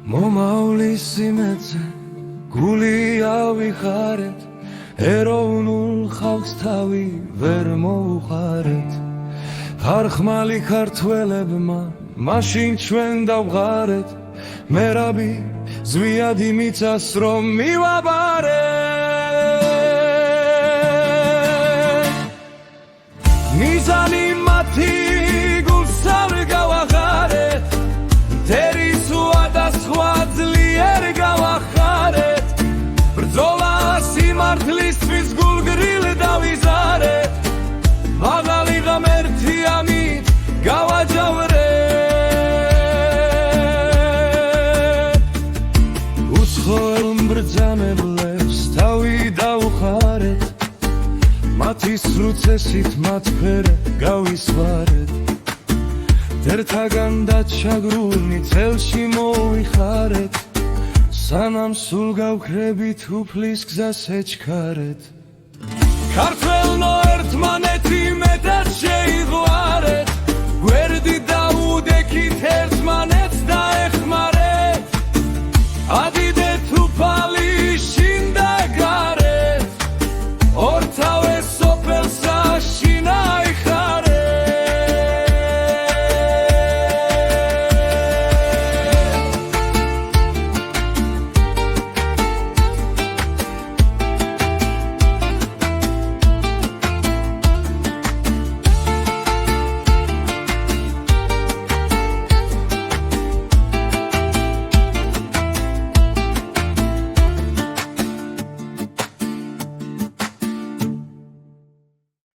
მომავლის იმედზე გული ავიხარეთ, ეროვნულ ხალხს თავი ვერ მოუყარეთ. ხარხმალი ქართველებმა მაშინ ჩვენ დავღარეთ, მერაბი ზვიად იმიცას რომ მივაბარეთ. მიზანი მათი გულს არ გავახარეთ, მტერი სხვადასხვა ძლიერ გავახარეთ. ბრძოლა სიმართლისთვის გულგრილ დავიზარეთ, მაღალი ღმერთიანით გავაჯავრეთ. უცხოელ მბრძანებლებს თავი დავხარეთ, მათი სრუცესით მათ ფერე გავისვარეთ. ერთაგან დაჩაგრული წელში მოვიხარეთ, სანამ სულ გავქრებით უფლის გზას ეჩქარეთ. ქართველნო ერთმანეთ